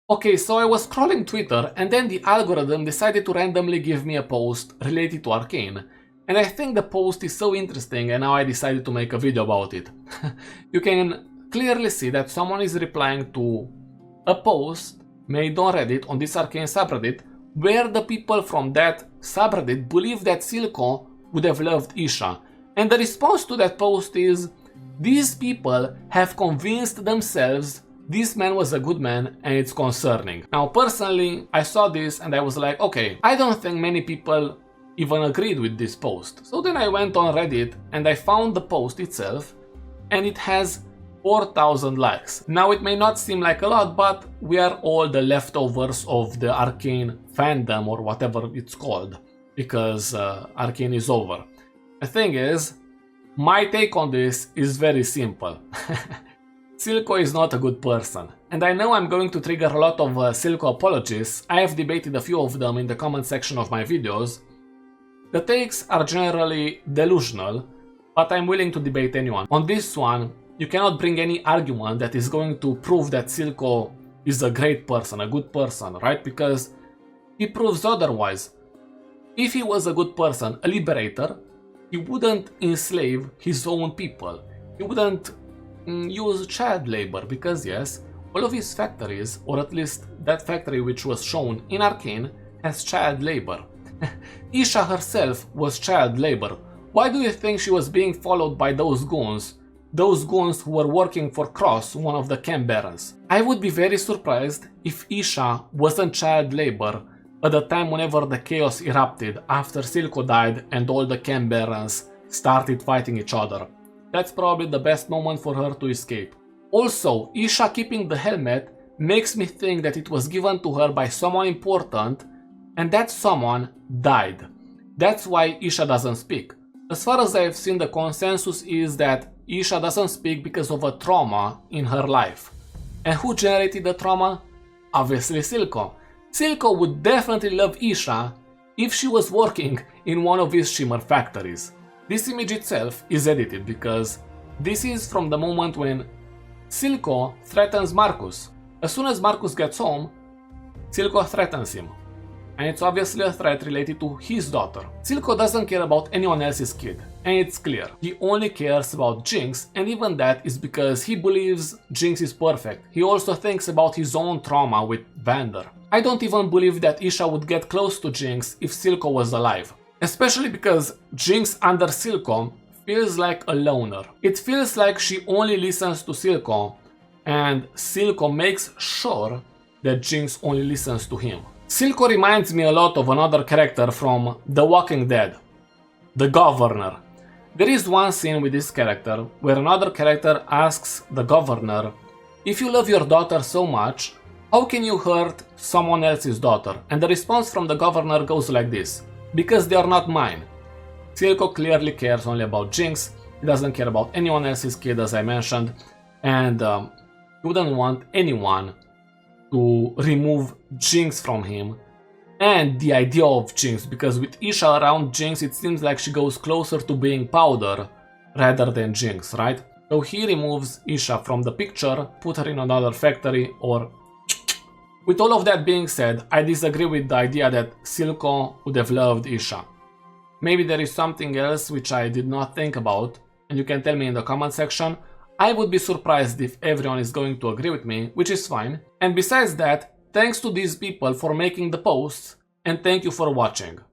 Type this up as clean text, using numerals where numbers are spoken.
Okay, so I was scrolling Twitter and then the algorithm decided to randomly give me a post related to Arcane. And I think the post is so interesting and now I decided to make a video about it. You can clearly see that someone is replying to a post made on Reddit, on this Arcane subreddit, where the people from that subreddit believe that Silco would have loved Isha. And the response to that post is, these people have convinced themselves this man was a good man and it's concerning. Now personally, I saw this and I was like, okay, I don't think many people even agreed with this post. So then I went on Reddit and I found the post itself and it has 4,000 likes. Now it may not seem like a lot, but we are all the leftovers of the Arcane fandom or whatever it's called, because Arcane is over. The thing is, my take on this is very simple. Silco is not a good person, and I know I'm going to trigger a lot of Silco apologists. I have debated a few of them in the comment section of my videos. The takes are generally delusional, but I'm willing to debate anyone. On this one, you cannot bring any argument that is going to prove that Silco is a great person, a good person, right? Because he proves otherwise. If he was a good person, a liberator, he wouldn't enslave his own people. He wouldn't use child labor, because yes, all of his factories, or at least that factory which was shown in Arcane, has child labor. Isha herself was child labor. Why do you think she was being followed by those goons? Those goons who were working for Cross, one of the camp barons. I would be very surprised if Isha wasn't child labor at the time whenever the chaos erupted after Silco died and all the camp barons started fighting each other. That's probably the best moment for her to escape. Also, Isha keeping the helmet makes me think that it was given to her by someone important and that someone died. That's why Isha doesn't speak. As far as I've seen, the consensus is that Isha doesn't speak because of a trauma in her life. And who generated the trauma? Obviously Silco. Silco would definitely love Isha if she was working in one of his shimmer factories. This image itself is edited because this is from the moment when Silco threatens Marcus. As soon as Marcus gets home, Silco threatens him. And it's obviously a threat related to his daughter. Silco doesn't care about anyone else's kid, and it's clear. He only cares about Jinx, and even that is because he believes Jinx is perfect. He also thinks about his own trauma with Vander. I don't even believe that Isha would get close to Jinx if Silco was alive. Especially because Jinx under Silco feels like a loner. It feels like she only listens to Silco, and Silco makes sure that Jinx only listens to him. Silco reminds me a lot of another character from The Walking Dead, the Governor. There is one scene with this character where another character asks the Governor, if you love your daughter so much, how can you hurt someone else's daughter? And the response from the Governor goes like this, because they are not mine. Silco clearly cares only about Jinx, he doesn't care about anyone else's kid, as I mentioned, and he wouldn't want anyone to remove Jinx from him and the idea of Jinx, because with Isha around Jinx it seems like she goes closer to being Powder rather than Jinx, right? So he removes Isha from the picture, put her in another factory, or... With all of that being said, I disagree with the idea that Silco would have loved Isha. Maybe there is something else which I did not think about, and you can tell me in the comment section. I would be surprised if everyone is going to agree with me, which is fine. And besides that, thanks to these people for making the posts, and thank you for watching.